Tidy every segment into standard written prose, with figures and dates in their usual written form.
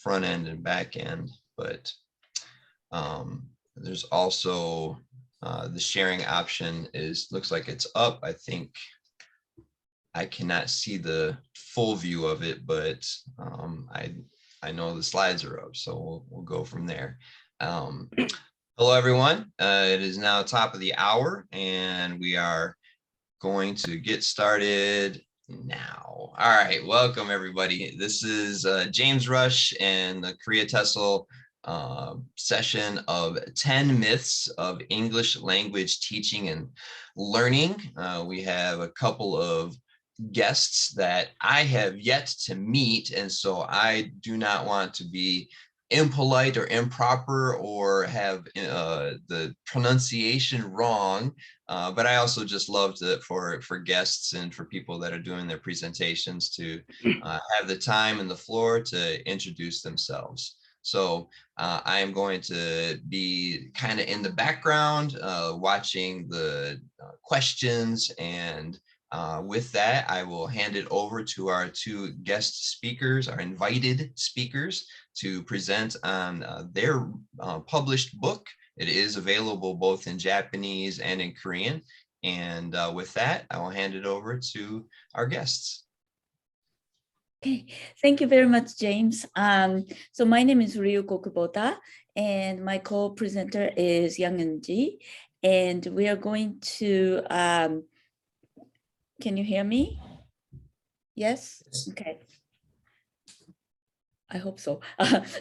front end and back end, but there's also the sharing option looks like it's up. I think I cannot see the full view of it, but I know the slides are up, so we'll go from there. Hello, everyone. It is now top of the hour, and we are going to get started now. All right, welcome, everybody. This is James Rush and the Korea TESOL session of 10 myths of English language teaching and learning. We have a couple of guests that I have yet to meet, and so I do not want to be impolite or improper or have the pronunciation wrong, but I also just love for guests and for people that are doing their presentations to have the time and the floor to introduce themselves. So I am going to be kind of in the background watching the questions, and with that, I will hand it over to our two guest speakers, our invited speakers, to present on their published book. It is available both in Japanese and in Korean. And with that, I will hand it over to our guests. Okay, thank you very much, James. So my name is Ryuko Kubota, and my co-presenter is Youngeun, and we are going to, can you hear me? Yes? Okay. I hope so.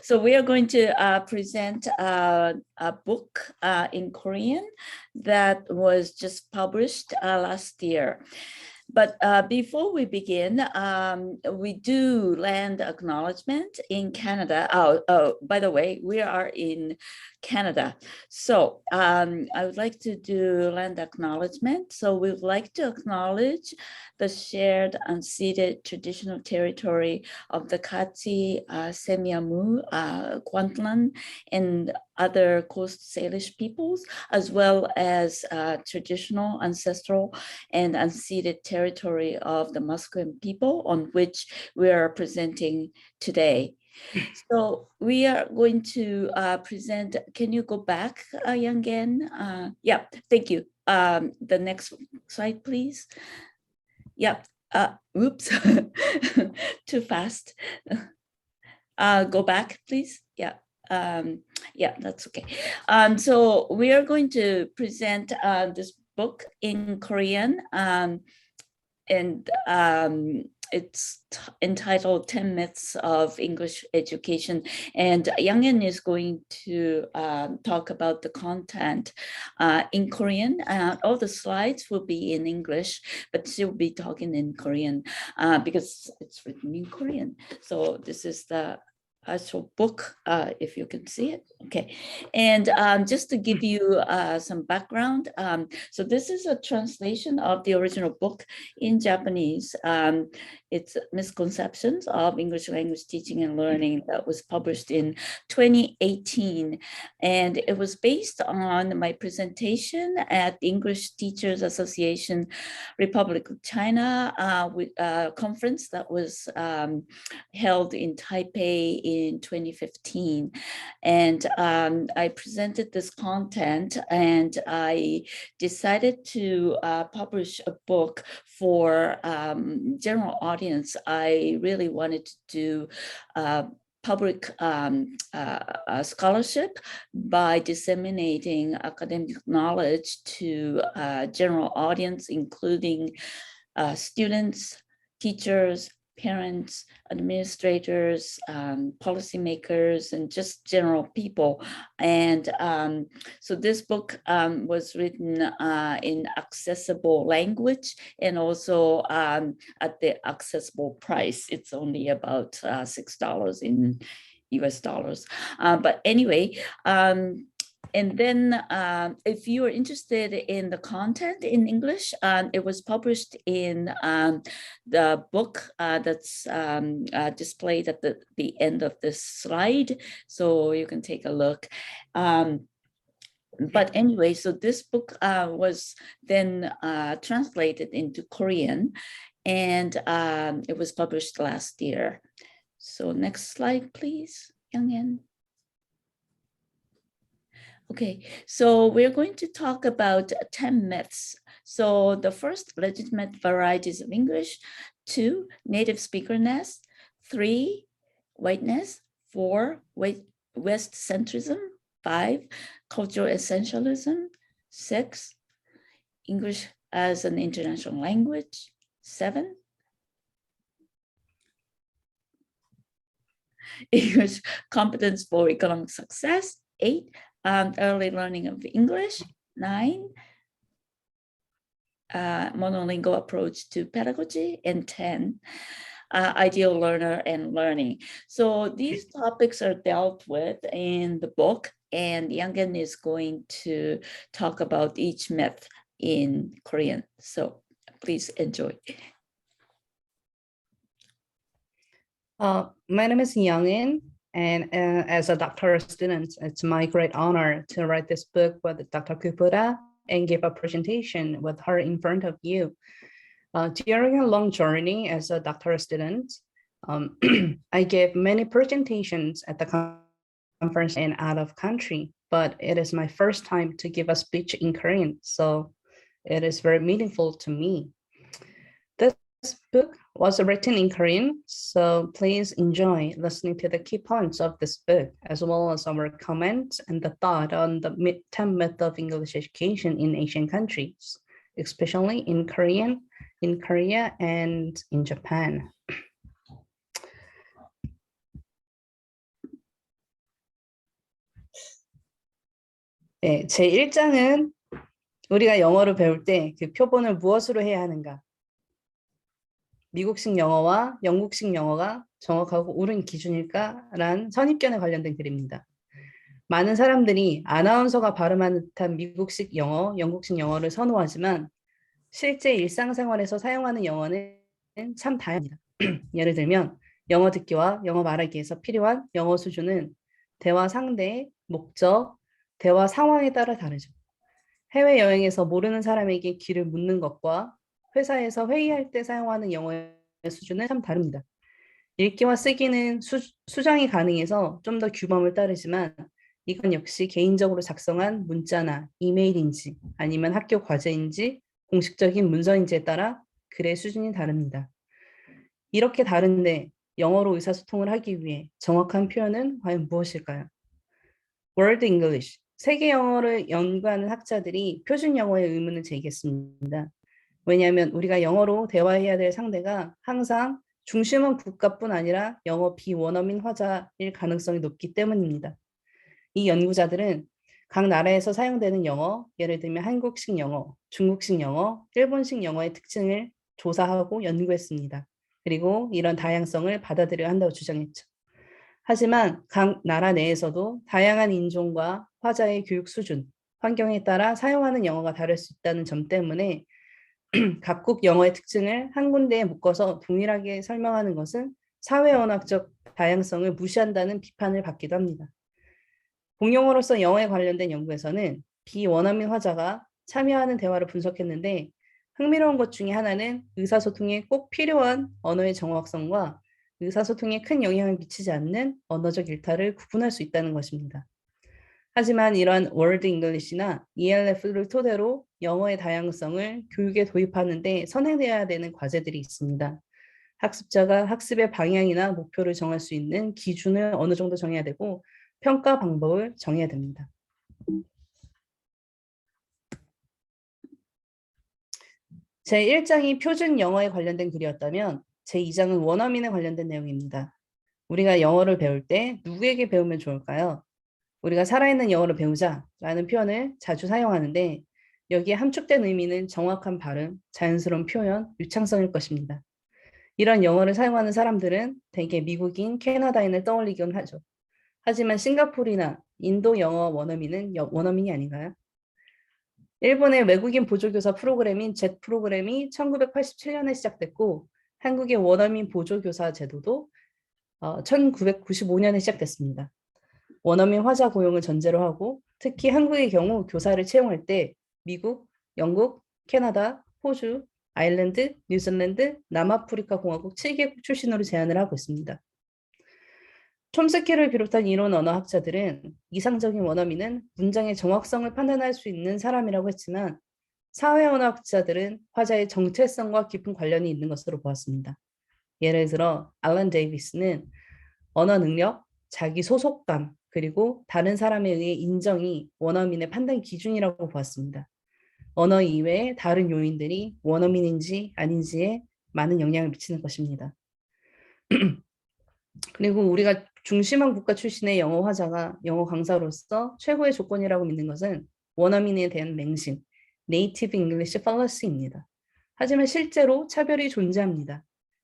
So we are going to present a book in Korean that was just published last year. But before we begin, we do land acknowledgement in Canada. Oh, by the way, we are in Canada. So I would like to do land acknowledgement. So we would like to acknowledge the shared unceded traditional territory of the Kati, Semiahmoo, Kwantlen, and other Coast Salish peoples, as well as traditional, ancestral, and unceded territory of the Musqueam people on which we are presenting today. So we are going to present, can you go back, Youngeun? Yeah, thank you. The next slide, please. Yeah, oops, too fast. Go back, please. Yeah. Yeah, that's okay. So we are going to present this book in Korean, and it's entitled 10 Myths of English Education. And Youngeun is going to talk about the content in Korean. All the slides will be in English, but she'll be talking in Korean because it's written in Korean. So this is the actual book, if you can see it. Okay, and just to give you some background, so this is a translation of the original book in Japanese. It's Misconceptions of English Language Teaching and Learning that was published in 2018. And it was based on my presentation at the English Teachers Association Republic of China with a conference that was held in Taipei in 2015. And I presented this content, and I decided to publish a book for general audience. I really wanted to do public scholarship by disseminating academic knowledge to general audience, including students, teachers, parents, administrators, policymakers, and just general people. And so this book was written in accessible language and also at the accessible price. It's only about $6 in US dollars. But anyway, and then if you are interested in the content in English, it was published in the book that's displayed at the end of this slide. So you can take a look. But anyway, so this book was then translated into Korean, and it was published last year. So next slide, please, Youngeun. Okay, so we're going to talk about 10 myths. So the first, legitimate varieties of English. 2, native speakerness. 3, whiteness. 4, West-centrism. 5, cultural essentialism. 6, English as an international language. 7, English competence for economic success. 8, early learning of English. 9, monolingual approach to pedagogy. And 10, ideal learner and learning. So these topics are dealt with in the book, and Youngeun is going to talk about each myth in Korean. So please enjoy. My name is Youngeun, and as a doctoral student, it's my great honor to write this book with Dr. Kubota and give a presentation with her in front of you. During a long journey as a doctoral student, I gave many presentations at the conference and out of country, but it is my first time to give a speech in Korean, so it is very meaningful to me. This book was written in Korean, so please enjoy listening to the key points of this book, as well as our comments and the thought on the 10 myths of English education in Asian countries, especially in Korea, and in Japan. 네, 제 1장은 우리가 영어를 배울 때 그 표본을 무엇으로 해야 하는가? 미국식 영어와 영국식 영어가 정확하고 옳은 기준일까라는 선입견에 관련된 글입니다. 많은 사람들이 아나운서가 발음하는 듯한 미국식 영어, 영국식 영어를 선호하지만 실제 일상생활에서 사용하는 영어는 참 다양합니다. 예를 들면 영어 듣기와 영어 말하기에서 필요한 영어 수준은 대화 상대, 목적, 대화 상황에 따라 다르죠. 해외여행에서 모르는 사람에게 길을 묻는 것과 회사에서 회의할 때 사용하는 영어의 수준은 참 다릅니다. 읽기와 쓰기는 수정이 가능해서 좀 더 규범을 따르지만 이건 역시 개인적으로 작성한 문자나 이메일인지 아니면 학교 과제인지 공식적인 문서인지에 따라 글의 수준이 다릅니다. 이렇게 다른데 영어로 의사소통을 하기 위해 정확한 표현은 과연 무엇일까요? World English, 세계 영어를 연구하는 학자들이 표준 영어의 의문을 제기했습니다. 왜냐하면 우리가 영어로 대화해야 될 상대가 항상 중심은 국가뿐 아니라 영어 비원어민 화자일 가능성이 높기 때문입니다. 이 연구자들은 각 나라에서 사용되는 영어, 예를 들면 한국식 영어, 중국식 영어, 일본식 영어의 특징을 조사하고 연구했습니다. 그리고 이런 다양성을 받아들여야 한다고 주장했죠. 하지만 각 나라 내에서도 다양한 인종과 화자의 교육 수준, 환경에 따라 사용하는 영어가 다를 수 있다는 점 때문에 각국 영어의 특징을 한 군데에 묶어서 동일하게 설명하는 것은 사회언어적 다양성을 무시한다는 비판을 받기도 합니다. 공용어로서 영어에 관련된 연구에서는 비원어민 화자가 참여하는 대화를 분석했는데 흥미로운 것 중에 하나는 의사소통에 꼭 필요한 언어의 정확성과 의사소통에 큰 영향을 미치지 않는 언어적 일탈을 구분할 수 있다는 것입니다. 하지만 이러한 월드 잉글리시나 ELF를 토대로 영어의 다양성을 교육에 도입하는 데 선행되어야 되는 과제들이 있습니다. 학습자가 학습의 방향이나 목표를 정할 수 있는 기준을 어느 정도 정해야 되고 평가 방법을 정해야 됩니다. 제1장이 표준 영어에 관련된 글이었다면 제2장은 원어민에 관련된 내용입니다. 우리가 영어를 배울 때 누구에게 배우면 좋을까요? 우리가 살아있는 영어를 배우자라는 표현을 자주 사용하는데 여기에 함축된 의미는 정확한 발음, 자연스러운 표현, 유창성일 것입니다. 이런 영어를 사용하는 사람들은 대개 미국인, 캐나다인을 떠올리곤 하죠. 하지만 싱가포르나 인도 영어 원어민은 원어민이 아닌가요? 일본의 외국인 보조교사 프로그램인 Z 프로그램이 1987년에 시작됐고 한국의 원어민 보조교사 제도도 1995년에 시작됐습니다. 원어민 화자 고용을 전제로 하고 특히 한국의 경우 교사를 채용할 때 미국, 영국, 캐나다, 호주, 아일랜드, 뉴질랜드, 남아프리카 공화국 7개국 출신으로 제한을 하고 있습니다. 촘스키를 비롯한 이론 언어학자들은 이상적인 원어민은 문장의 정확성을 판단할 수 있는 사람이라고 했지만 사회 언어학자들은 화자의 정체성과 깊은 관련이 있는 것으로 보았습니다. 예를 들어 알런 데이비스는 언어 능력, 자기 소속감, 그리고 다른 사람에 의해 인정이 원어민의 판단 기준이라고 보았습니다. 언어 이외의 다른 요인들이 원어민인지 아닌지에 많은 영향을 미치는 것입니다. 그리고 우리가 중심한 국가 출신의 영어 화자가 영어 강사로서 최고의 조건이라고 믿는 것은 원어민에 대한 맹신, 네이티브 잉글리시 팔러시입니다. 하지만 실제로 차별이 존재합니다.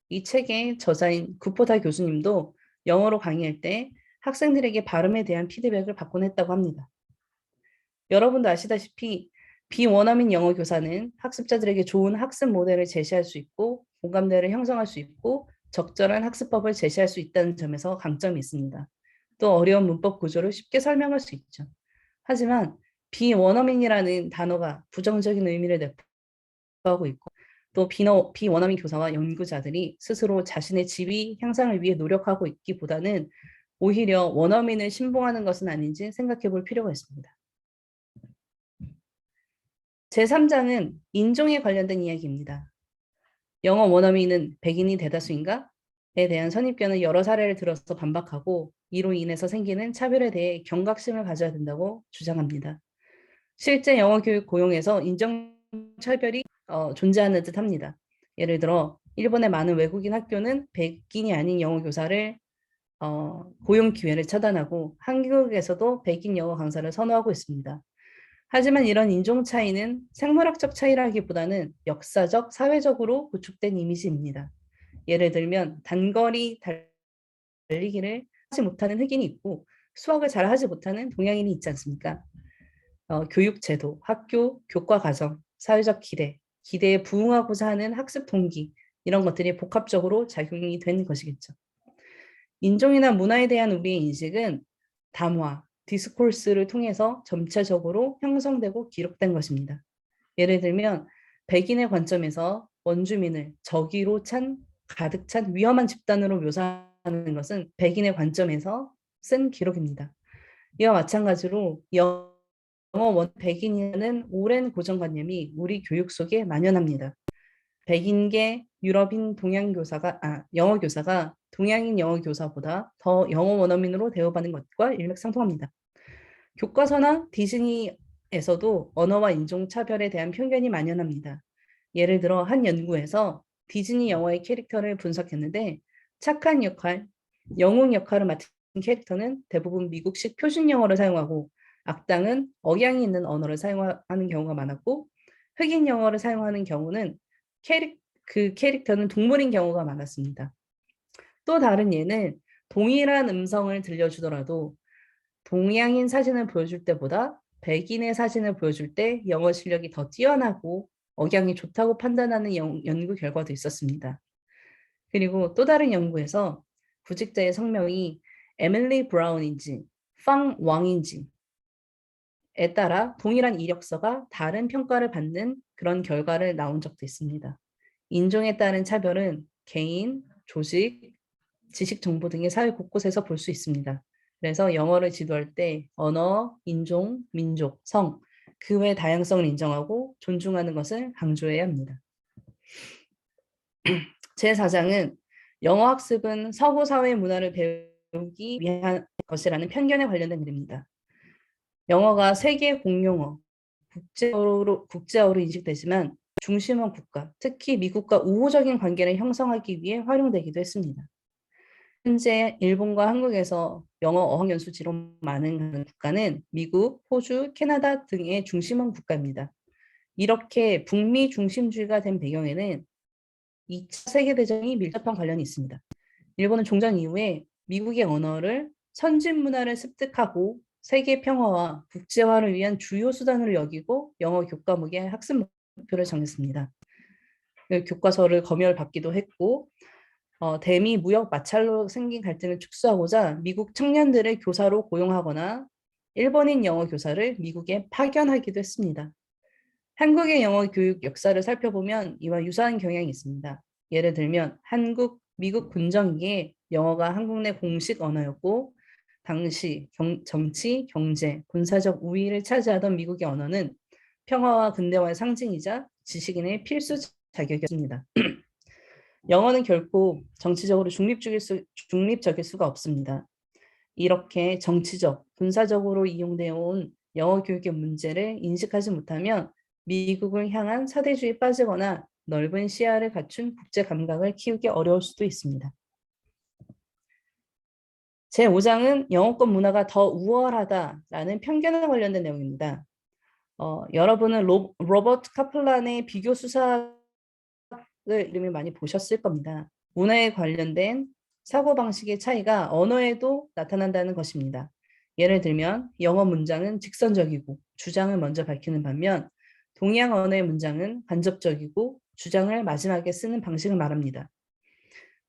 이 책의 저자인 구포타 교수님도 영어로 강의할 때 학생들에게 발음에 대한 피드백을 받곤 했다고 합니다. 여러분도 아시다시피 비원어민 영어 교사는 학습자들에게 좋은 학습 모델을 제시할 수 있고 공감대를 형성할 수 있고 적절한 학습법을 제시할 수 있다는 점에서 강점이 있습니다. 또 어려운 문법 구조를 쉽게 설명할 수 있죠. 하지만 비원어민이라는 단어가 부정적인 의미를 내포하고 있고 또 비원어민 교사와 연구자들이 스스로 자신의 지위 향상을 위해 노력하고 있기보다는 오히려 원어민을 신봉하는 것은 아닌지 생각해 볼 필요가 있습니다. 제3장은 인종에 관련된 이야기입니다. 영어 원어민은 백인이 대다수인가? 에 대한 선입견은 여러 사례를 들어서 반박하고 이로 인해서 생기는 차별에 대해 경각심을 가져야 된다고 주장합니다. 실제 영어 교육 고용에서 인종 차별이 존재하는 듯 합니다. 예를 들어 일본의 많은 외국인 학교는 백인이 아닌 영어 교사를 고용 기회를 차단하고 한국에서도 백인 영어 강사를 선호하고 있습니다. 하지만 이런 인종 차이는 생물학적 차이라기보다는 역사적, 사회적으로 구축된 이미지입니다. 예를 들면 단거리 달리기를 하지 못하는 흑인이 있고 수학을 잘 하지 못하는 동양인이 있지 않습니까? 교육 제도, 학교, 교과 과정, 사회적 기대에 부응하고자 하는 학습 동기 이런 것들이 복합적으로 작용이 된 것이겠죠. 인종이나 문화에 대한 우리의 인식은 담화, 디스코스를 통해서 점차적으로 형성되고 기록된 것입니다. 예를 들면 백인의 관점에서 원주민을 적이로 가득 찬 위험한 집단으로 묘사하는 것은 백인의 관점에서 쓴 기록입니다. 이와 마찬가지로 영어 백인이라는 오랜 고정관념이 우리 교육 속에 만연합니다. 백인계 유럽인 영어 교사가 동양인 영어 교사보다 더 영어 원어민으로 대우받는 것과 일맥상통합니다. 교과서나 디즈니에서도 언어와 인종 차별에 대한 편견이 만연합니다. 예를 들어 한 연구에서 디즈니 영화의 캐릭터를 분석했는데 착한 역할, 영웅 역할을 맡은 캐릭터는 대부분 미국식 표준 영어를 사용하고 악당은 억양이 있는 언어를 사용하는 경우가 많았고 흑인 영어를 사용하는 경우는 그 캐릭터는 동물인 경우가 많았습니다. 또 다른 예는 동일한 음성을 들려주더라도 동양인 사진을 보여줄 때보다 백인의 사진을 보여줄 때 영어 실력이 더 뛰어나고 억양이 좋다고 판단하는 연구 결과도 있었습니다. 그리고 또 다른 연구에서 구직자의 성명이 에밀리 브라운인지 팡 왕인지에 따라 동일한 이력서가 다른 평가를 받는 그런 결과를 나온 적도 있습니다. 인종에 따른 차별은 개인, 조직, 지식 정보 등의 사회 곳곳에서 볼 수 있습니다. 그래서 영어를 지도할 때 언어, 인종, 민족, 성, 그 외 다양성을 인정하고 존중하는 것을 강조해야 합니다. 제4장은 영어 학습은 서구 사회 문화를 배우기 위한 것이라는 편견에 관련된 글입니다. 영어가 세계 공용어, 국제어로 인식되지만 중심원 국가, 특히 미국과 우호적인 관계를 형성하기 위해 활용되기도 했습니다. 현재 일본과 한국에서 영어 어학연수지로 많은 국가는 미국, 호주, 캐나다 등의 중심원 국가입니다. 이렇게 북미 중심주의가 된 배경에는 2차 세계대전이 밀접한 관련이 있습니다. 일본은 종전 이후에 미국의 언어를 선진 문화를 습득하고 세계 평화와 국제화를 위한 주요 수단으로 여기고 영어 교과목의 학습 목표를 정했습니다. 교과서를 검열받기도 했고 대미 무역 마찰로 생긴 갈등을 축소하고자 미국 청년들을 교사로 고용하거나 일본인 영어 교사를 미국에 파견하기도 했습니다. 한국의 영어 교육 역사를 살펴보면 이와 유사한 경향이 있습니다. 예를 들면 미국 군정기에 영어가 한국 내 공식 언어였고 당시 정치, 경제, 군사적 우위를 차지하던 미국의 언어는 평화와 근대화의 상징이자 지식인의 필수 자격이었습니다. 영어는 결코 정치적으로 중립적일 수가 없습니다. 이렇게 정치적, 군사적으로 이용되어 온 영어 교육의 문제를 인식하지 못하면 미국을 향한 사대주의에 빠지거나 넓은 시야를 갖춘 국제 감각을 키우기 어려울 수도 있습니다. 제5장은 영어권 문화가 더 우월하다라는 편견에 관련된 내용입니다. 여러분은 로버트 카플란의 비교 수사를 이름을 많이 보셨을 겁니다. 문화에 관련된 사고방식의 차이가 언어에도 나타난다는 것입니다. 예를 들면 영어 문장은 직선적이고 주장을 먼저 밝히는 반면 동양 언어의 문장은 간접적이고 주장을 마지막에 쓰는 방식을 말합니다.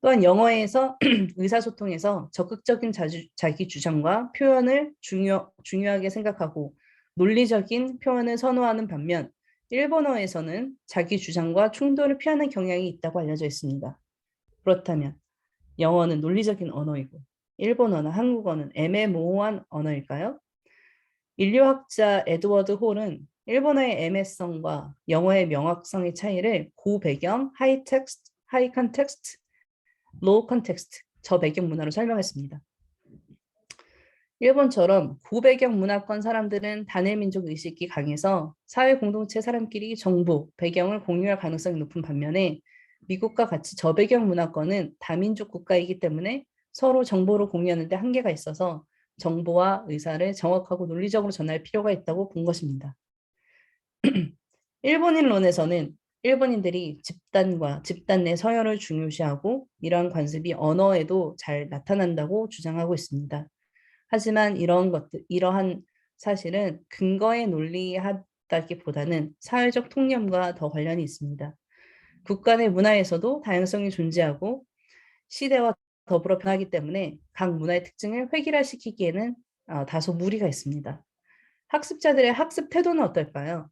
또한 영어에서 의사소통에서 적극적인 자기 주장과 표현을 중요하게 생각하고 논리적인 표현을 선호하는 반면 일본어에서는 자기 주장과 충돌을 피하는 경향이 있다고 알려져 있습니다. 그렇다면 영어는 논리적인 언어이고 일본어나 한국어는 애매모호한 언어일까요? 인류학자 에드워드 홀은 일본어의 애매성과 영어의 명확성의 차이를 고배경, 하이 컨텍스트, 로우 컨텍스트, 저배경 문화로 설명했습니다. 일본처럼 고배경 문화권 사람들은 단일 민족 의식이 강해서 사회 공동체 사람끼리 정보, 배경을 공유할 가능성이 높은 반면에 미국과 같이 저배경 문화권은 다민족 국가이기 때문에 서로 정보를 공유하는 데 한계가 있어서 정보와 의사를 정확하고 논리적으로 전할 필요가 있다고 본 것입니다. 일본인론에서는 일본인들이 집단과 집단 내 서열을 중요시하고 이러한 관습이 언어에도 잘 나타난다고 주장하고 있습니다. 하지만 이러한 사실은 근거에 논리하다기보다는 사회적 통념과 더 관련이 있습니다. 국가 내 문화에서도 다양성이 존재하고 시대와 더불어 변하기 때문에 각 문화의 특징을 획일화시키기에는 다소 무리가 있습니다. 학습자들의 학습 태도는 어떨까요?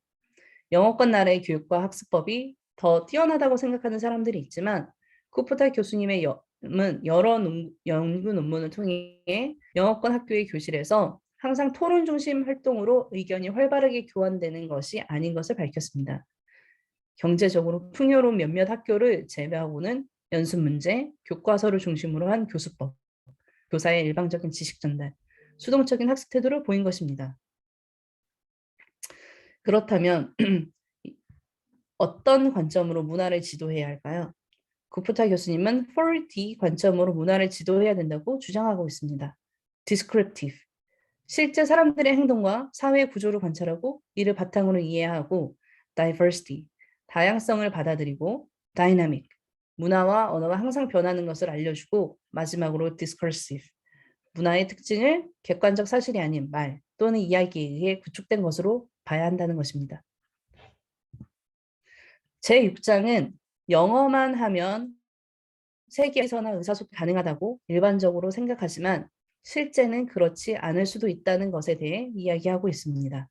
영어권 나라의 교육과 학습법이 더 뛰어나다고 생각하는 사람들이 있지만 쿠포타 교수님의 여러 연구 논문을 통해 영어권 학교의 교실에서 항상 토론 중심 활동으로 의견이 활발하게 교환되는 것이 아닌 것을 밝혔습니다. 경제적으로 풍요로운 몇몇 학교를 제외하고는 연습 문제, 교과서를 중심으로 한 교수법, 교사의 일방적인 지식 전달, 수동적인 학습 태도를 보인 것입니다. 그렇다면 어떤 관점으로 문화를 지도해야 할까요? 구프타 교수님은 4D 관점으로 문화를 지도해야 된다고 주장하고 있습니다. Descriptive, 실제 사람들의 행동과 사회 구조를 관찰하고 이를 바탕으로 이해하고 Diversity, 다양성을 받아들이고 Dynamic, 문화와 언어가 항상 변하는 것을 알려주고 마지막으로 Discursive, 문화의 특징을 객관적 사실이 아닌 말 또는 이야기에 의해 구축된 것으로 봐야 한다는 것입니다. 제6장은 영어만 하면 세계에서나 의사소통이 가능하다고 일반적으로 생각하지만 실제는 그렇지 않을 수도 있다는 것에 대해 이야기하고 있습니다.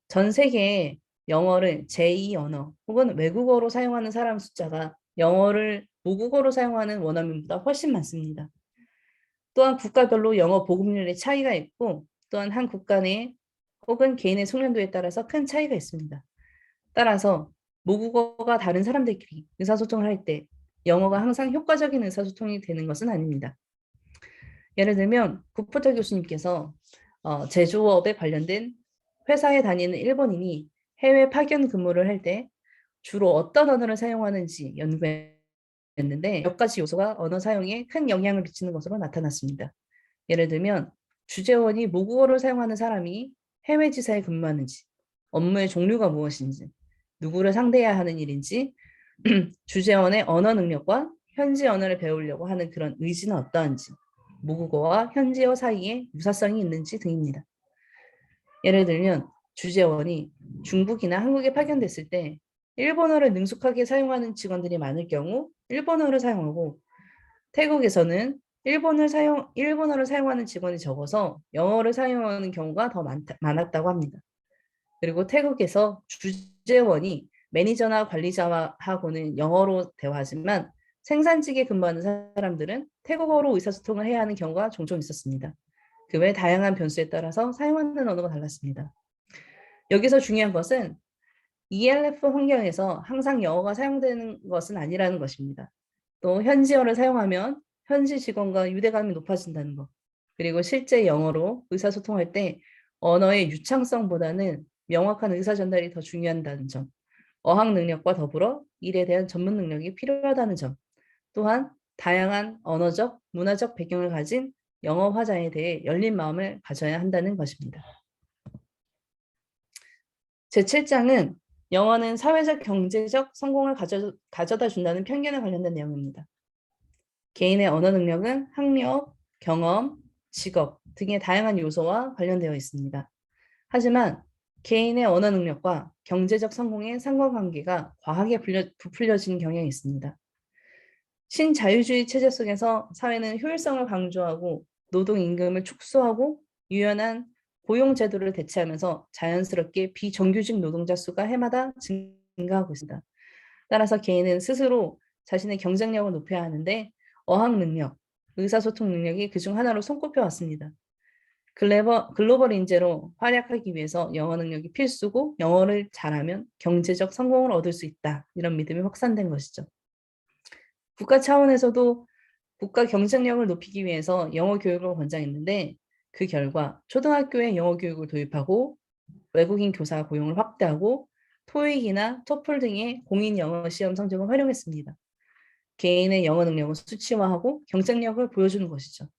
전 세계에 영어를 제2 언어 혹은 외국어로 사용하는 사람 숫자가 영어를 모국어로 사용하는 원어민보다 훨씬 많습니다. 또한 국가별로 영어 보급률의 차이가 있고 또한 한 국가 내 혹은 개인의 숙련도에 따라서 큰 차이가 있습니다. 따라서 모국어가 다른 사람들끼리 의사소통을 할 때 영어가 항상 효과적인 의사소통이 되는 것은 아닙니다. 예를 들면 구포타 교수님께서 제조업에 관련된 회사에 다니는 일본인이 해외 파견 근무를 할 때 주로 어떤 언어를 사용하는지 연구했는데 몇 가지 요소가 언어 사용에 큰 영향을 미치는 것으로 나타났습니다. 예를 들면 주재원이 모국어를 사용하는 사람이 해외 지사에 근무하는지, 업무의 종류가 무엇인지, 누구를 상대해야 하는 일인지, 주재원의 언어 능력과 현지 언어를 배우려고 하는 그런 의지는 어떠한지, 모국어와 현지어 사이에 유사성이 있는지 등입니다. 예를 들면 주재원이 중국이나 한국에 파견됐을 때 일본어를 능숙하게 사용하는 직원들이 많을 경우 일본어를 사용하고 태국에서는 일본어를 사용하는 직원이 적어서 영어를 사용하는 경우가 더 많았다고 합니다. 그리고 태국에서 주재원이 매니저나 관리자하고는 영어로 대화하지만 생산직에 근무하는 사람들은 태국어로 의사소통을 해야 하는 경우가 종종 있었습니다. 그 외 다양한 변수에 따라서 사용하는 언어가 달랐습니다. 여기서 중요한 것은 ELF 환경에서 항상 영어가 사용되는 것은 아니라는 것입니다. 또 현지어를 사용하면 현지 직원과 유대감이 높아진다는 것. 그리고 실제 영어로 의사소통할 때 언어의 유창성보다는 명확한 의사 전달이 더 중요하다는 점. 어학 능력과 더불어 일에 대한 전문 능력이 필요하다는 점. 또한 다양한 언어적, 문화적 배경을 가진 영어 화자에 대해 열린 마음을 가져야 한다는 것입니다. 제7장은 영어는 사회적, 경제적 성공을 가져다 준다는 편견에 관련된 내용입니다. 개인의 언어 능력은 학력, 경험, 직업 등의 다양한 요소와 관련되어 있습니다. 하지만 개인의 언어 능력과 경제적 성공의 상관관계가 과하게 부풀려진 경향이 있습니다. 신자유주의 체제 속에서 사회는 효율성을 강조하고 노동 임금을 축소하고 유연한 고용 제도를 대체하면서 자연스럽게 비정규직 노동자 수가 해마다 증가하고 있습니다. 따라서 개인은 스스로 자신의 경쟁력을 높여야 하는데 어학 능력, 의사소통 능력이 그중 하나로 손꼽혀 왔습니다. 글로벌 인재로 활약하기 위해서 영어 능력이 필수고 영어를 잘하면 경제적 성공을 얻을 수 있다. 이런 믿음이 확산된 것이죠. 국가 차원에서도 국가 경쟁력을 높이기 위해서 영어 교육을 권장했는데 그 결과 초등학교에 영어 교육을 도입하고 외국인 교사 고용을 확대하고 토익이나 토플 등의 공인 영어 시험 성적을 활용했습니다. 개인의 영어 능력을 수치화하고 경쟁력을 보여주는 것이죠.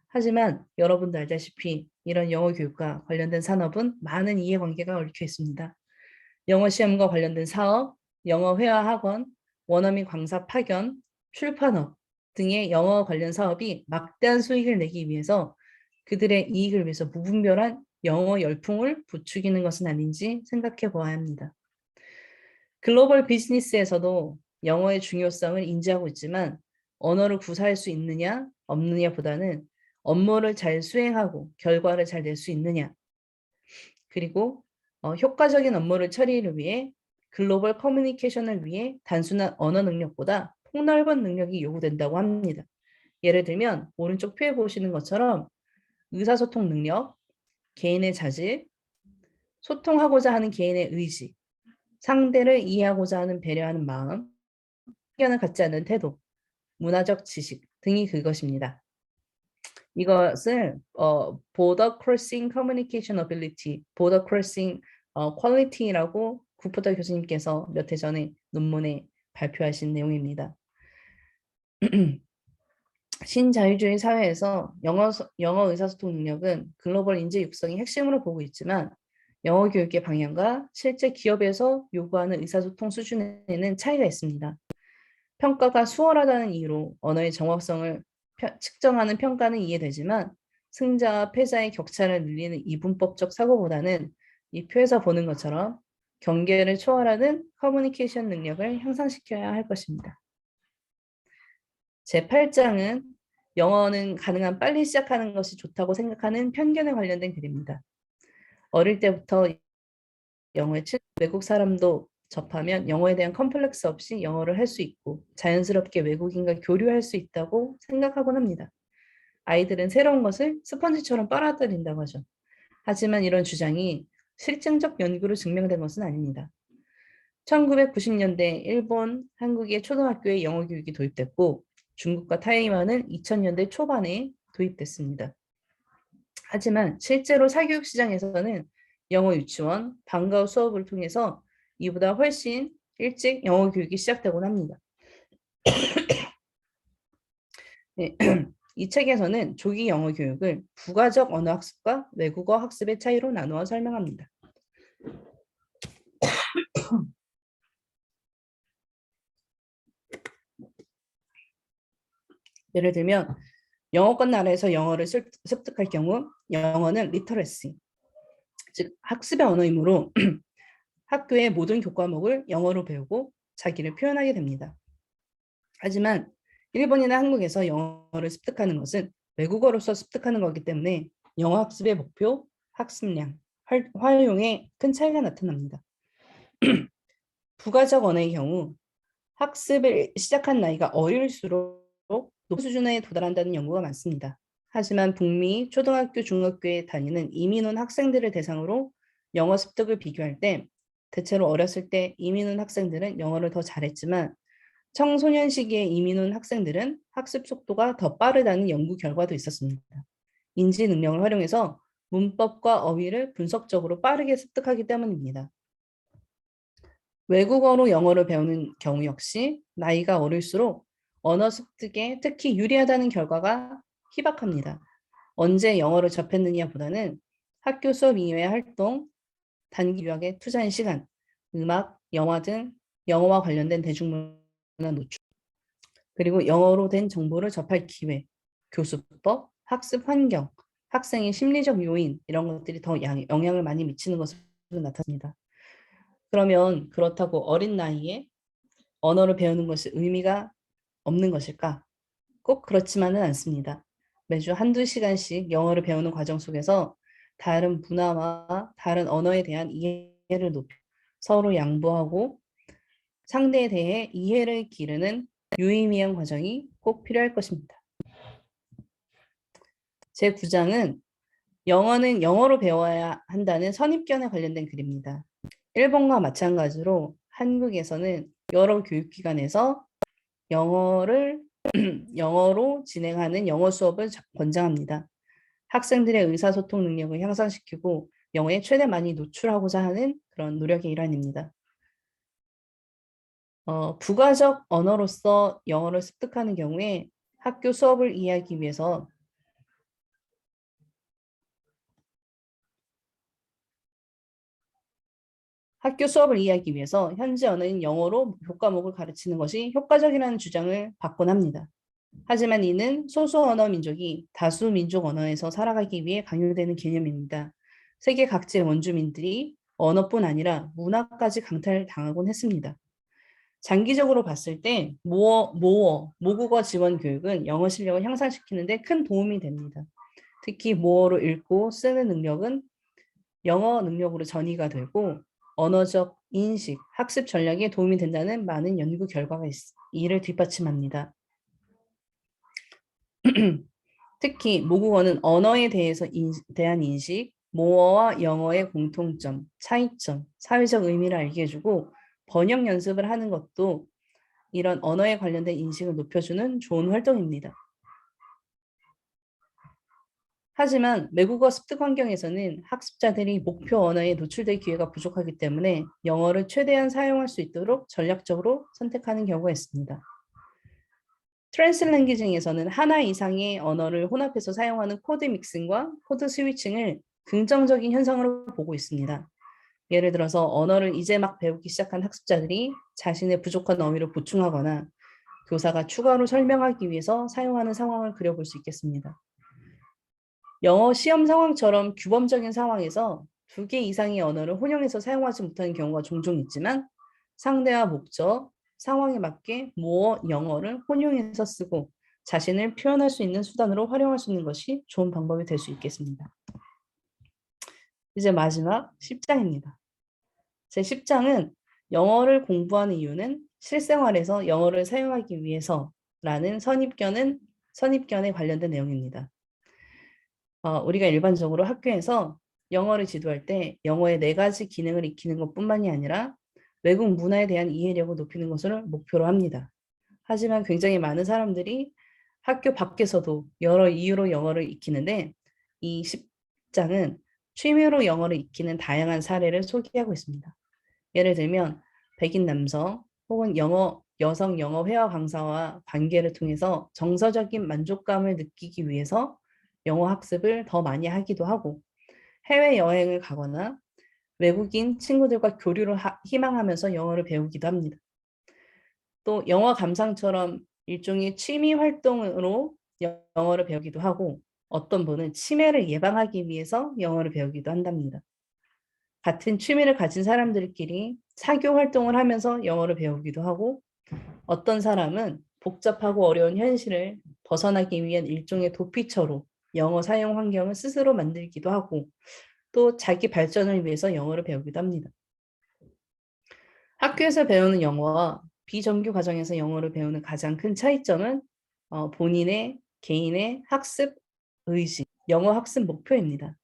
하지만 여러분도 알다시피 이런 영어 교육과 관련된 산업은 많은 이해관계가 얽혀 있습니다. 영어 시험과 관련된 사업, 영어 회화 학원, 원어민 강사 파견, 출판업 등의 영어 관련 사업이 막대한 수익을 내기 위해서 그들의 이익을 위해서 무분별한 영어 열풍을 부추기는 것은 아닌지 생각해 보아야 합니다. 글로벌 비즈니스에서도 영어의 중요성을 인지하고 있지만 언어를 구사할 수 있느냐 없느냐보다는 업무를 잘 수행하고 결과를 잘 낼 수 있느냐 그리고 효과적인 업무를 처리를 위해 글로벌 커뮤니케이션을 위해 단순한 언어 능력보다 폭넓은 능력이 요구된다고 합니다. 예를 들면 오른쪽 표에 보시는 것처럼 의사소통 능력, 개인의 자질, 소통하고자 하는 개인의 의지, 상대를 이해하고자 하는 배려하는 마음, 편견을 갖지 않는 태도, 문화적 지식 등이 그것입니다. 이것을 border crossing communication ability, border crossing quality라고 구포터 교수님께서 몇 해 전에 논문에 발표하신 내용입니다. 신자유주의 사회에서 영어 의사소통 능력은 글로벌 인재 육성의 핵심으로 보고 있지만 영어 교육의 방향과 실제 기업에서 요구하는 의사소통 수준에는 차이가 있습니다. 평가가 수월하다는 이유로 언어의 정확성을 측정하는 평가는 이해되지만 승자와 패자의 격차를 늘리는 이분법적 사고보다는 이 표에서 보는 것처럼 경계를 초월하는 커뮤니케이션 능력을 향상시켜야 할 것입니다. 제8장은 영어는 가능한 빨리 시작하는 것이 좋다고 생각하는 편견에 관련된 글입니다. 어릴 때부터 영어에 외국 사람도 접하면 영어에 대한 컴플렉스 없이 영어를 할 수 있고 자연스럽게 외국인과 교류할 수 있다고 생각하곤 합니다. 아이들은 새로운 것을 스펀지처럼 빨아들인다고 하죠. 하지만 이런 주장이 실증적 연구로 증명된 것은 아닙니다. 1990년대 일본, 한국의 초등학교에 영어 교육이 도입됐고 중국과 타이완은 2000년대 초반에 도입됐습니다. 하지만 실제로 사교육 시장에서는 영어 유치원, 방과후 수업을 통해서 이보다 훨씬 일찍 영어 교육이 시작되곤 합니다. 네, 이 책에서는 조기 영어 교육을 부가적 언어 학습과 외국어 학습의 차이로 나누어 설명합니다. 예를 들면 영어권 나라에서 영어를 습득할 경우 영어는 리터러시, 즉 학습의 언어이므로 학교의 모든 교과목을 영어로 배우고 자기를 표현하게 됩니다. 하지만 일본이나 한국에서 영어를 습득하는 것은 외국어로서 습득하는 거기 때문에 영어 학습의 목표, 학습량, 활용에 큰 차이가 나타납니다. 부가적 언어의 경우 학습을 시작한 나이가 어릴수록 높은 수준에 도달한다는 연구가 많습니다. 하지만 북미 초등학교, 중학교에 다니는 이민 온 학생들을 대상으로 영어 습득을 비교할 때 대체로 어렸을 때 이민 온 학생들은 영어를 더 잘했지만 청소년 시기에 이민 온 학생들은 학습 속도가 더 빠르다는 연구 결과도 있었습니다. 인지 능력을 활용해서 문법과 어휘를 분석적으로 빠르게 습득하기 때문입니다. 외국어로 영어를 배우는 경우 역시 나이가 어릴수록 언어 습득에 특히 유리하다는 결과가 희박합니다. 언제 영어를 접했느냐보다는 학교 수업 이외의 활동, 단기 유학에 투자한 시간, 음악, 영화 등 영어와 관련된 대중문화 노출, 그리고 영어로 된 정보를 접할 기회, 교수법, 학습 환경, 학생의 심리적 요인 이런 것들이 더 영향을 많이 미치는 것으로 나타납니다. 그러면 그렇다고 어린 나이에 언어를 배우는 것이 의미가 없는 것일까? 꼭 그렇지만은 않습니다. 매주 한두 시간씩 영어를 배우는 과정 속에서 다른 문화와 다른 언어에 대한 이해를 높여 서로 양보하고 상대에 대해 이해를 기르는 유의미한 과정이 꼭 필요할 것입니다. 제9장은 영어는 영어로 배워야 한다는 선입견에 관련된 글입니다. 일본과 마찬가지로 한국에서는 여러 교육기관에서 영어로 진행하는 영어 수업을 권장합니다. 학생들의 의사소통 능력을 향상시키고 영어에 최대 많이 노출하고자 하는 그런 노력의 일환입니다. 부가적 언어로서 영어를 습득하는 경우에 학교 수업을 이해하기 위해서 현지 언어인 영어로 교과목을 가르치는 것이 효과적이라는 주장을 받곤 합니다. 하지만 이는 소수 언어 민족이 다수 민족 언어에서 살아가기 위해 강요되는 개념입니다. 세계 각지의 원주민들이 언어뿐 아니라 문화까지 강탈당하곤 했습니다. 장기적으로 봤을 때 모국어 지원 교육은 영어 실력을 향상시키는 데 큰 도움이 됩니다. 특히 모어로 읽고 쓰는 능력은 영어 능력으로 전이가 되고 언어적 인식, 학습 전략에 도움이 된다는 많은 연구 결과가 이를 뒷받침합니다. 특히 모국어는 언어에 대한 인식, 모어와 영어의 공통점, 차이점, 사회적 의미를 알게 해주고 번역 연습을 하는 것도 이런 언어에 관련된 인식을 높여주는 좋은 활동입니다. 하지만 외국어 습득 환경에서는 학습자들이 목표 언어에 노출될 기회가 부족하기 때문에 영어를 최대한 사용할 수 있도록 전략적으로 선택하는 경우가 있습니다. 트랜스랭귀징에서는 하나 이상의 언어를 혼합해서 사용하는 코드 믹싱과 코드 스위칭을 긍정적인 현상으로 보고 있습니다. 예를 들어서 언어를 이제 막 배우기 시작한 학습자들이 자신의 부족한 어휘를 보충하거나 교사가 추가로 설명하기 위해서 사용하는 상황을 그려볼 수 있겠습니다. 영어 시험 상황처럼 규범적인 상황에서 2개 이상의 언어를 혼용해서 사용하지 못하는 경우가 종종 있지만 상대와 목적, 상황에 맞게 모어, 영어를 혼용해서 쓰고 자신을 표현할 수 있는 수단으로 활용할 수 있는 것이 좋은 방법이 될 수 있겠습니다. 이제 마지막 10장입니다. 제 10장은 영어를 공부하는 이유는 실생활에서 영어를 사용하기 위해서라는 선입견에 관련된 내용입니다. 우리가 일반적으로 학교에서 영어를 지도할 때 영어의 4가지 기능을 익히는 것뿐만이 아니라 외국 문화에 대한 이해력을 높이는 것을 목표로 합니다. 하지만 굉장히 많은 사람들이 학교 밖에서도 여러 이유로 영어를 익히는데 이 10장은 취미로 영어를 익히는 다양한 사례를 소개하고 있습니다. 예를 들면 백인 남성 혹은 여성 영어 회화 강사와 관계를 통해서 정서적인 만족감을 느끼기 위해서 영어 학습을 더 많이 하기도 하고 해외여행을 가거나 외국인 친구들과 교류를 희망하면서 영어를 배우기도 합니다. 또 영어 감상처럼 일종의 취미 활동으로 영어를 배우기도 하고 어떤 분은 치매를 예방하기 위해서 영어를 배우기도 한답니다. 같은 취미를 가진 사람들끼리 사교 활동을 하면서 영어를 배우기도 하고 어떤 사람은 복잡하고 어려운 현실을 벗어나기 위한 일종의 도피처로 영어 사용 환경을 스스로 만들기도 하고 또 자기 발전을 위해서 영어를 배우기도 합니다. 학교에서 배우는 영어와 비정규 과정에서 영어를 배우는 가장 큰 차이점은 본인의 개인의 학습 의지, 영어 학습 목표입니다.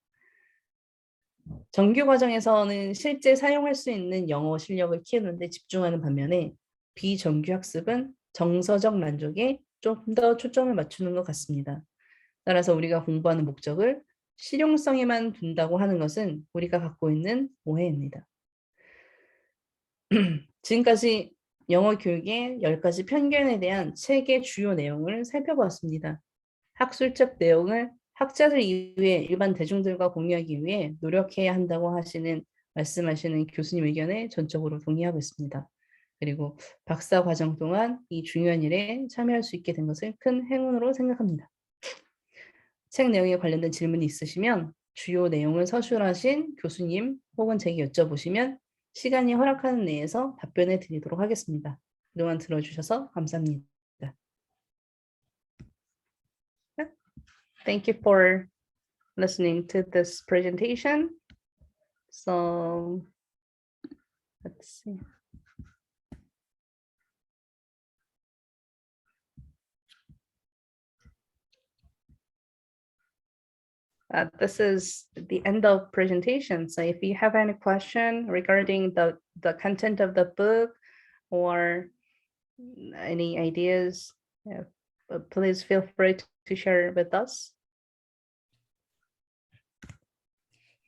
정규 과정에서는 실제 사용할 수 있는 영어 실력을 키우는 데 집중하는 반면에 비정규 학습은 정서적 만족에 좀 더 초점을 맞추는 것 같습니다. 따라서 우리가 공부하는 목적을 실용성에만 둔다고 하는 것은 우리가 갖고 있는 오해입니다. 지금까지 영어 교육의 10가지 편견에 대한 책의 주요 내용을 살펴보았습니다. 학술적 내용을 학자들 이외에 일반 대중들과 공유하기 위해 노력해야 한다고 말씀하시는 교수님 의견에 전적으로 동의하고 있습니다. 그리고 박사 과정 동안 이 중요한 일에 참여할 수 있게 된 것을 큰 행운으로 생각합니다. 책 내용에 관련된 질문이 있으시면 주요 내용을 서술하신 교수님 혹은 제게 여쭤보시면 시간이 허락하는 내에서 답변해 드리도록 하겠습니다. 그동안 들어주셔서 감사합니다. Thank you for listening to this presentation. So let's see. This is the end of presentation. So if you have any question regarding the content of the book or any ideas, please feel free to share with us.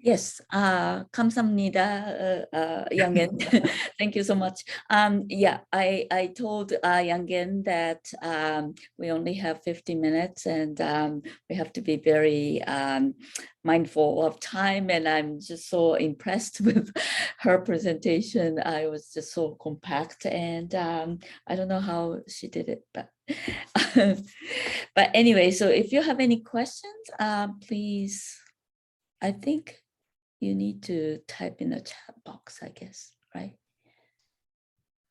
Yes, 감사합니다, Youngeun. Thank you so much. Yeah, I told Youngeun that we only have 50 minutes and we have to be very mindful of time, and I'm just so impressed with her presentation. I was just so compact, and I don't know how she did it, but but anyway, so if you have any questions, please, I think you need to type in the chat box, I guess, right?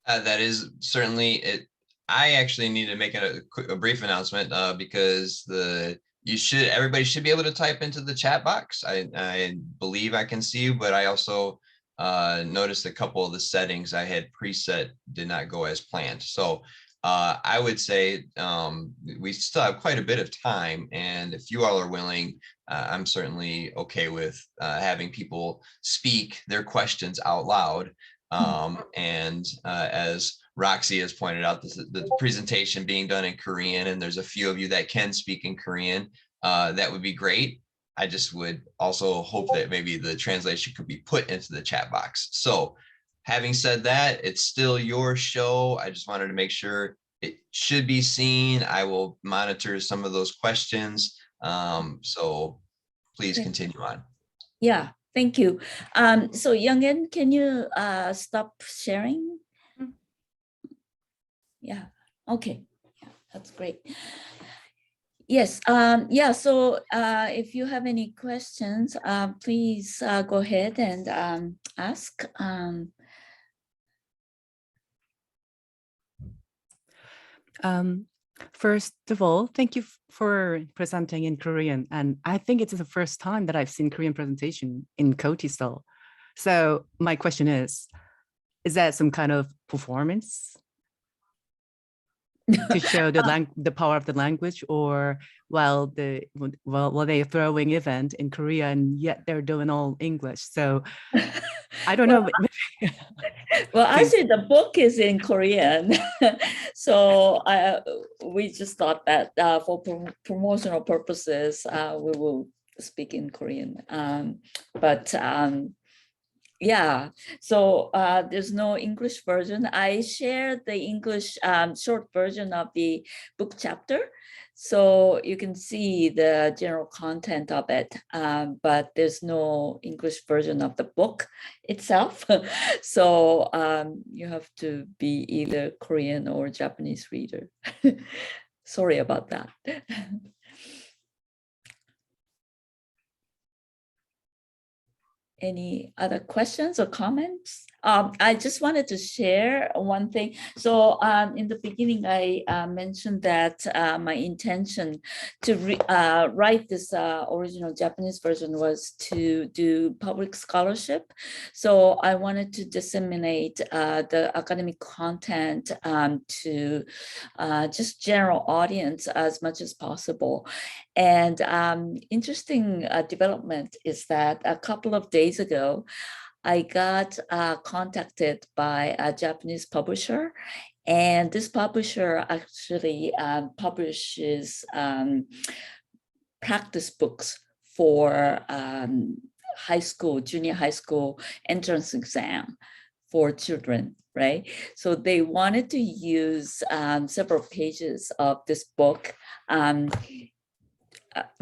That is certainly it. I actually need to make a brief announcement because everybody should be able to type into the chat box. I believe I can see, but I also noticed a couple of the settings I had preset did not go as planned. So I would say we still have quite a bit of time, and if you all are willing, I'm certainly okay with having people speak their questions out loud. And as Roxy has pointed out, the presentation being done in Korean, and there's a few of you that can speak in Korean, that would be great. I just would also hope that maybe the translation could be put into the chat box. So having said that, it's still your show. I just wanted to make sure it should be seen. I will monitor some of those questions. So please continue on. Yeah, thank you. So Youngeun, can you stop sharing? Yeah, okay, yeah, that's great. Yes, yeah, so if you have any questions, please go ahead and ask. First of all, thank you for presenting in Korean. And I think it's the first time that I've seen Korean presentation in TESOL. So my question is that some kind of performance to show the power of the language, or while they're throwing event in Korea and yet they're doing all English? So I don't know. Well, actually, the book is in Korean, so we just thought that for promotional purposes, we will speak in Korean. But yeah, so there's no English version. I shared the English short version of the book chapter, so you can see the general content of it, but there's no English version of the book itself. So you have to be either Korean or Japanese reader. Sorry about that. Any other questions or comments? I just wanted to share one thing. So in the beginning, I mentioned that my intention to write this original Japanese version was to do public scholarship. So I wanted to disseminate the academic content to just general audience as much as possible. And interesting development is that a couple of days ago, I got contacted by a Japanese publisher, and this publisher actually publishes practice books for high school, junior high school entrance exam for children, right? So they wanted to use several pages of this book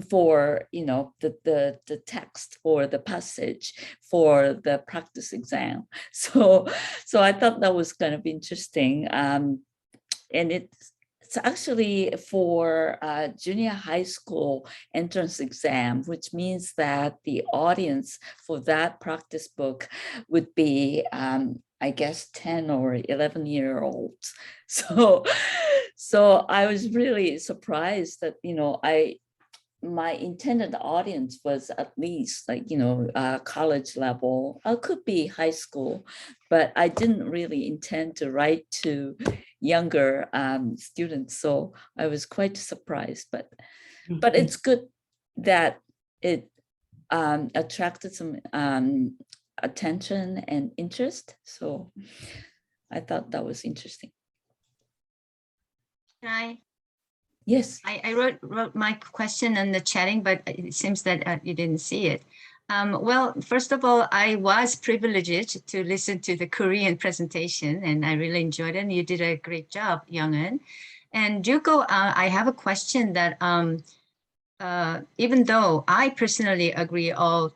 for, you know, the text or the passage for the practice exam. So I thought that was kind of interesting. And it's actually for junior high school entrance exam, which means that the audience for that practice book would be, I guess, 10 or 11-year-olds. So I was really surprised that, you know, my intended audience was at least like, you know, college level, could be high school, but I didn't really intend to write to younger students. So I was quite surprised, but it's good that it attracted some attention and interest. So I thought that was interesting. Yes. I wrote my question in the chatting, but it seems that you didn't see it. Well, first of all, I was privileged to listen to the Korean presentation, and I really enjoyed it. And you did a great job, Youngeun. And Ryuko, I have a question that even though I personally agree all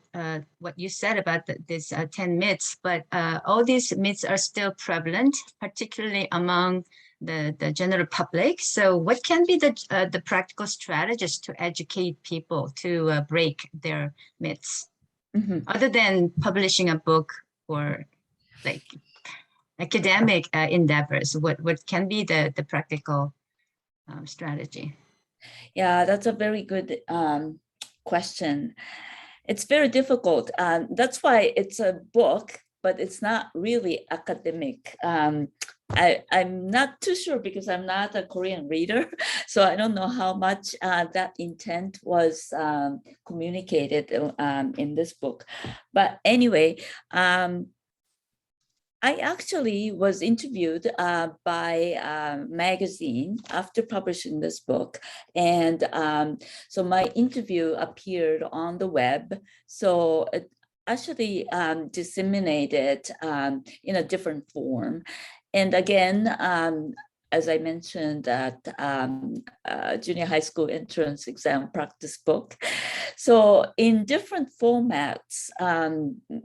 what you said about these 10 myths, but all these myths are still prevalent, particularly among the general public. So what can be the practical strategies to educate people to break their myths, other than publishing a book or like academic endeavors? What can be the practical strategy? Yeah, that's a very good question. It's very difficult. That's why it's a book, but it's not really academic. I'm not too sure because I'm not a Korean reader, so I don't know how much that intent was communicated in this book. But anyway, I actually was interviewed by a magazine after publishing this book. And so my interview appeared on the web. So it actually disseminated in a different form. And again, as I mentioned, that junior high school entrance exam practice book. So in different formats,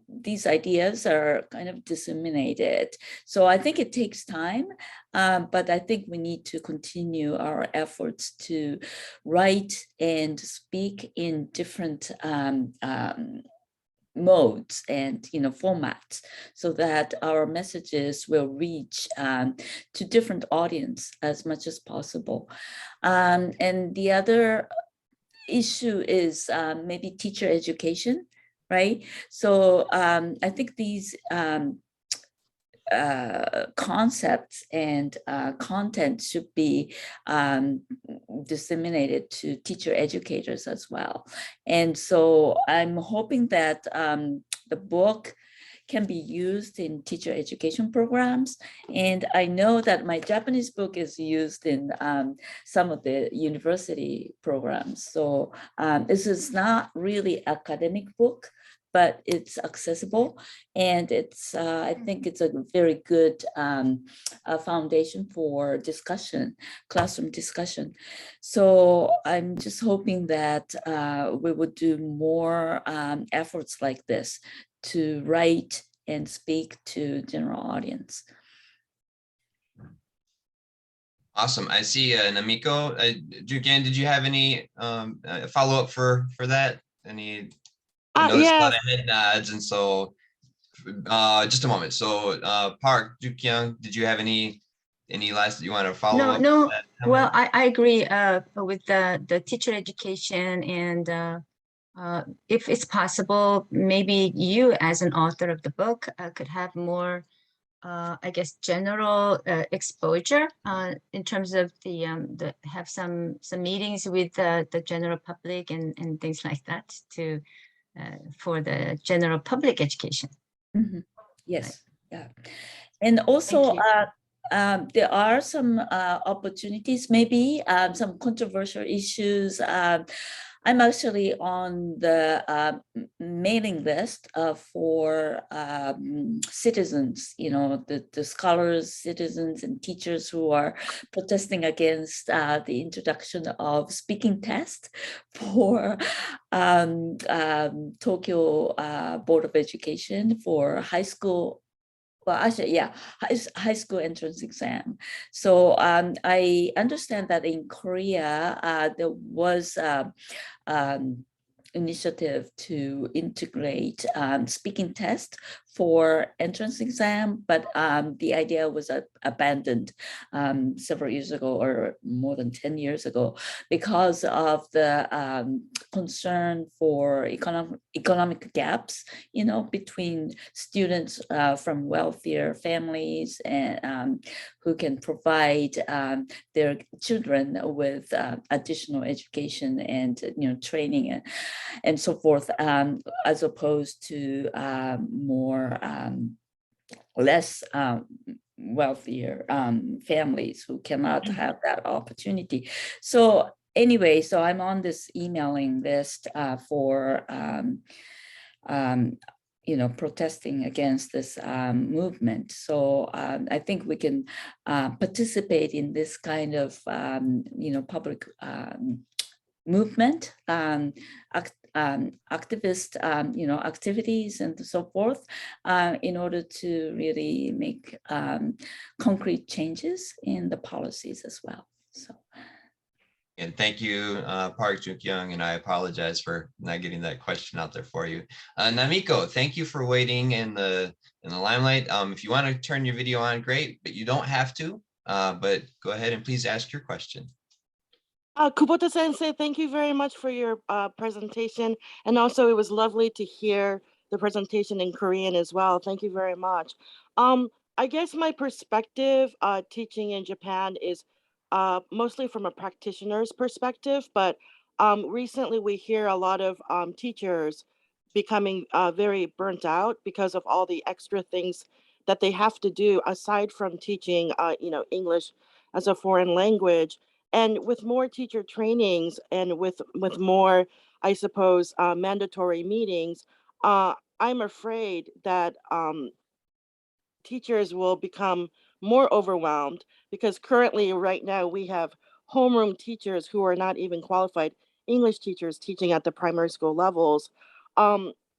these ideas are kind of disseminated. So I think it takes time, but I think we need to continue our efforts to write and speak in different modes and formats, so that our messages will reach to different audience as much as possible. And the other issue is maybe teacher education, right? So I think these concepts and content should be disseminated to teacher educators as well. And so I'm hoping that the book can be used in teacher education programs. And I know that my Japanese book is used in some of the university programs. So this is not really academic book, but it's accessible, and it's I think it's a very good foundation for discussion, classroom discussion. So I'm just hoping that we would do more efforts like this to write and speak to general audience. Awesome. I see Namiko. Youngeun, did you have any follow-up for that? Any? I noticed a lot of head nods, and so Just a moment. So Park Jukyung, did you have any last you want to follow up? No. Well, I agree with the teacher education, and if it's possible, maybe you as an author of the book could have more, I guess, general exposure in terms of have some meetings with the general public and things like that to for the general public education. Mhm. Yes, yeah. And also, Thank you. there are some opportunities, maybe some controversial issues. I'm actually on the mailing list for citizens, you know, the scholars, citizens, and teachers who are protesting against the introduction of speaking test for Tokyo Board of Education for high school. Well, actually, yeah, high school entrance exam. So I understand that in Korea, there was initiative to integrate speaking test for entrance exam, but the idea was abandoned several years ago, or more than 10 years ago, because of the concern for economic gaps, you know, between students from wealthier families and who can provide their children with additional education and, you know, training and so forth, as opposed to more less wealthier families who cannot have that opportunity. So anyway, so I'm on this emailing list for you know, protesting against this movement. So I think we can participate in this kind of you know, public movement, activist, you know, activities and so forth, in order to really make concrete changes in the policies as well. So. And thank you, Park Jukyung, and I apologize for not getting that question out there for you. Namiko, thank you for waiting in the limelight. If you want to turn your video on, great, but you don't have to. But go ahead and please ask your question. Kubota Sensei, thank you very much for your presentation. And also it was lovely to hear the presentation in Korean as well. Thank you very much. I guess my perspective teaching in Japan is mostly from a practitioner's perspective, but recently we hear a lot of teachers becoming very burnt out because of all the extra things that they have to do aside from teaching you know, English as a foreign language. And with more teacher trainings and with more, I suppose, mandatory meetings, I'm afraid that teachers will become more overwhelmed, because currently right now we have homeroom teachers who are not even qualified English teachers teaching at the primary school levels.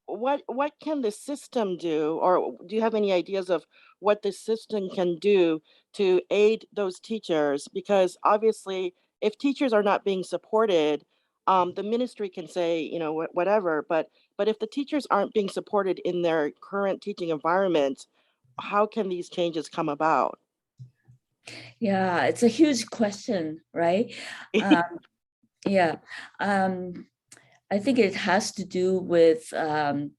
What can the system do, or do you have any ideas of what the system can do to aid those teachers? Because obviously, if teachers are not being supported, the ministry can say, you know, whatever, but if the teachers aren't being supported in their current teaching environment, how can these changes come about? Yeah, it's a huge question, right? Yeah, I think it has to do with the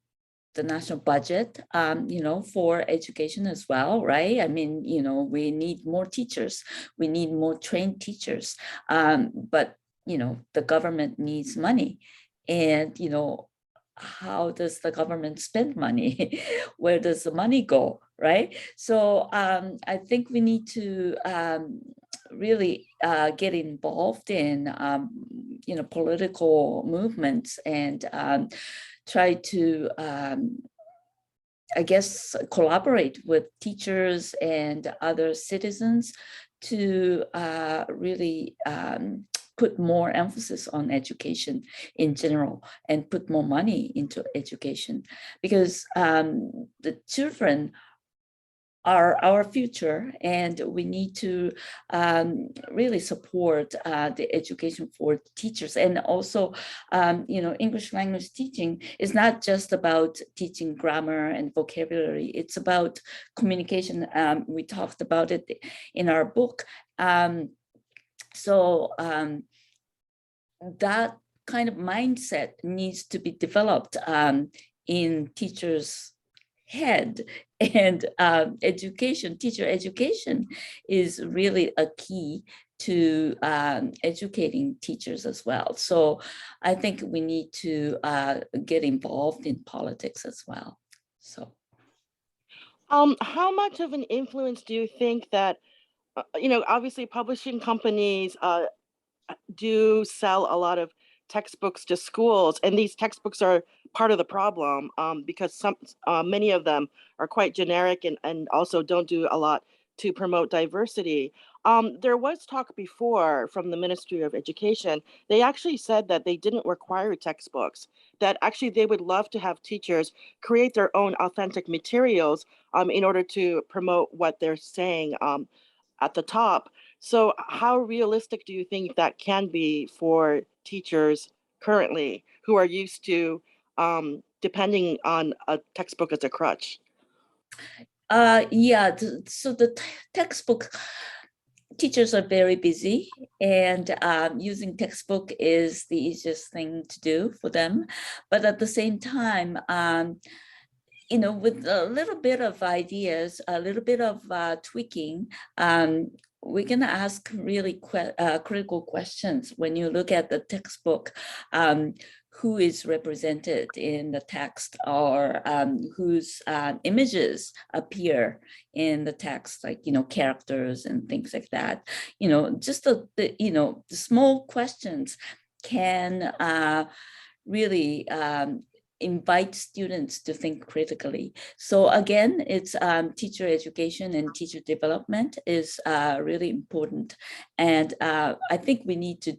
national budget, you know, for education as well, right? I mean, you know, we need more teachers, we need more trained teachers, but, you know, the government needs money, and, you know, how does the government spend money? Where does the money go, right? So I think we need to really get involved in, you know, political movements and try to, I guess, collaborate with teachers and other citizens to really put more emphasis on education in general and put more money into education, because the children are our future, and we need to really support the education for teachers. And also, English language teaching is not just about teaching grammar and vocabulary. It's about communication. We talked about it in our book. So that kind of mindset needs to be developed in teachers' head, and teacher education is really a key to educating teachers as well. So I think we need to get involved in politics as well. So how much of an influence do you think that, obviously publishing companies do sell a lot of textbooks to schools, and these textbooks are part of the problem because many of them are quite generic and also don't do a lot to promote diversity. There was talk before from the Ministry of Education. They actually said that they didn't require textbooks, that actually they would love to have teachers create their own authentic materials in order to promote what they're saying at the top. So how realistic do you think that can be for teachers currently who are used to depending on a textbook as a crutch? Yeah, so the textbook, teachers are very busy, and using textbook is the easiest thing to do for them. But at the same time, with a little bit of ideas, a little bit of tweaking, we can ask really critical questions when you look at the textbook. Who is represented in the text, or whose images appear in the text, like, characters and things like that. Just the small questions can really invite students to think critically. So again, it's teacher education and teacher development is really important. And I think we need to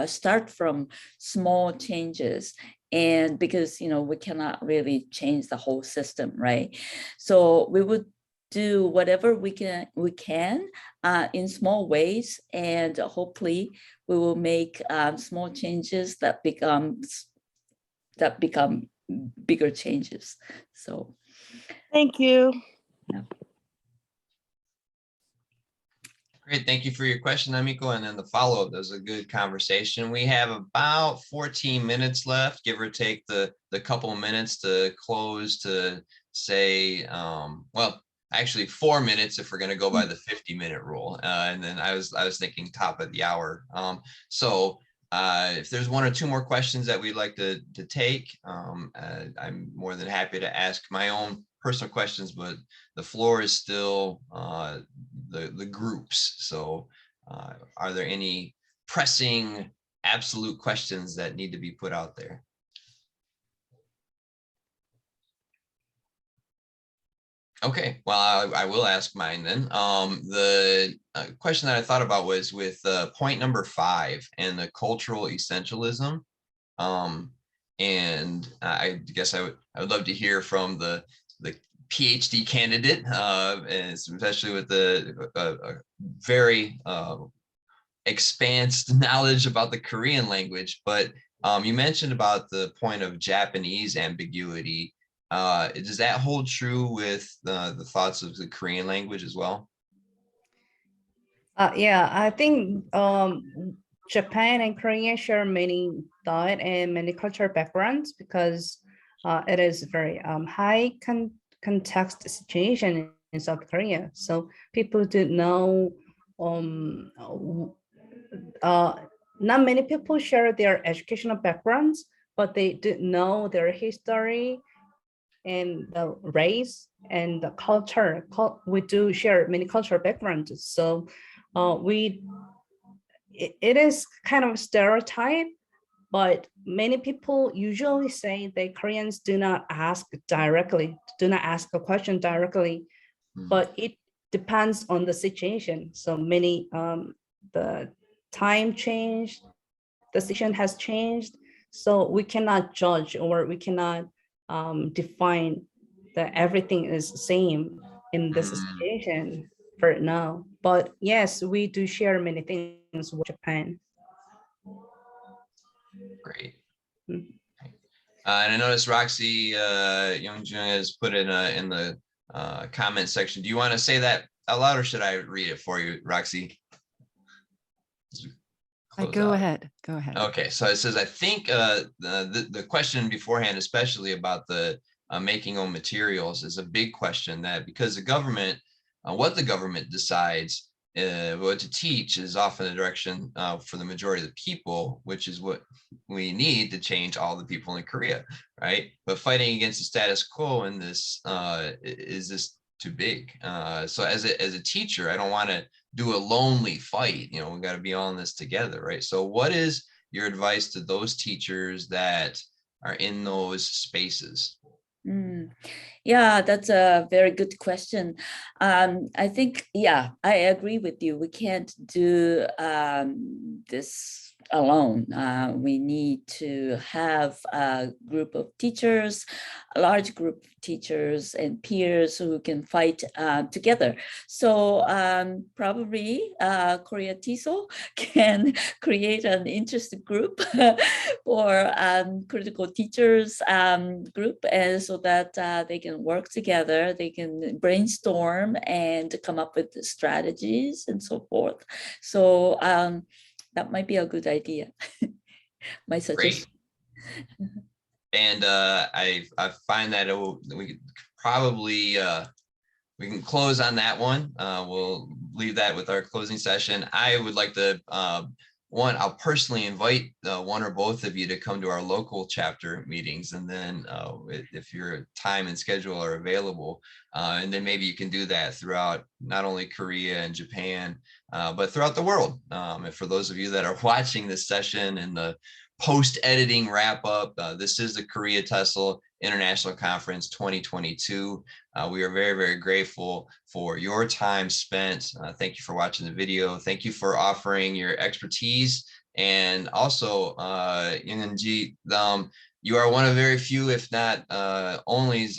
start from small changes, and because we cannot really change the whole system, right? So we would do whatever we can in small ways, and hopefully we will make small changes that become bigger changes. So thank you. Yeah. Great, thank you for your question, Amiko. And then the follow-up, that was a good conversation. We have about 14 minutes left, give or take the couple minutes to close, to say, well, actually 4 minutes if we're going to go by the 50-minute rule. And then I was thinking top of the hour. So if there's one or two more questions that we'd like to take, I'm more than happy to ask my own personal questions, but the floor is still the groups. So are there any pressing absolute questions that need to be put out there? Okay, well, I will ask mine then. The question that I thought about was with point number 5 and the cultural essentialism. And I guess I would love to hear from the PhD candidate, and especially with the very expansive knowledge about the Korean language. But you mentioned about the point of Japanese ambiguity. Does that hold true with the thoughts of the Korean language as well? Yeah, I think Japan and Korea share many thought and many cultural backgrounds, because it is very high context situation in South Korea. So people do know, not many people share their educational backgrounds, but they do know their history and the race and the culture. We do share many cultural backgrounds. So it is kind of a stereotype, but many people usually say that Koreans do not ask a question directly, but it depends on the situation. So many, the time changed, the situation has changed. So we cannot judge, or we cannot define that everything is the same. in this situation for now. But yes, we do share many things with Japan. Great. Mm. And I noticed Roxy Youngeun has put in the comment section. Do you want to say that out loud, or should I read it for you, Roxy? Go ahead. Go ahead. Okay, so it says, I think the question beforehand, especially about the making own materials, is a big question, that because the government, what the government decides what to teach is often the direction for the majority of the people, which is what we need to change all the people in Korea, right? But fighting against the status quo in this is this too big? So as a teacher, I don't want to do a lonely fight. You know, we got to be all in this together, right? So what is your advice to those teachers that are in those spaces? Yeah, that's a very good question. I think, yeah, I agree with you. We can't do this alone. We need to have a group of teachers, a large group of teachers and peers who can fight together. So probably Korea TESOL can create an interest group for critical teachers group, and so that they can work together, they can brainstorm and come up with strategies and so forth. So that might be a good idea. My suggestion. Great. And I find that we could probably we can close on that one. We'll leave that with our closing session. I would like to I'll personally invite one or both of you to come to our local chapter meetings, and then if your time and schedule are available, and then maybe you can do that throughout not only Korea and Japan, but throughout the world. And for those of you that are watching this session and the post-editing wrap-up, this is the Korea TESOL International Conference 2022. We are very, very grateful for your time spent. Thank you for watching the video. Thank you for offering your expertise. And also, Youngeun, you are one of very few, if not only,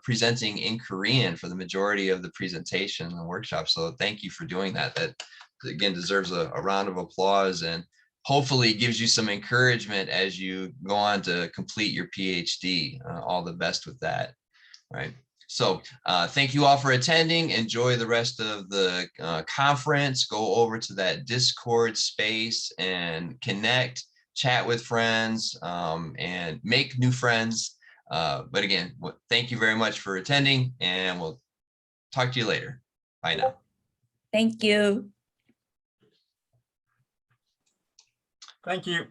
presenting in Korean for the majority of the presentation and workshop. So thank you for doing that. That, again, deserves a round of applause, and hopefully it gives you some encouragement as you go on to complete your PhD. All the best with that, right? So thank you all for attending. Enjoy the rest of the conference. Go over to that Discord space and connect, chat with friends, and make new friends. But again, thank you very much for attending, and we'll talk to you later. Bye now. Thank you. Thank you.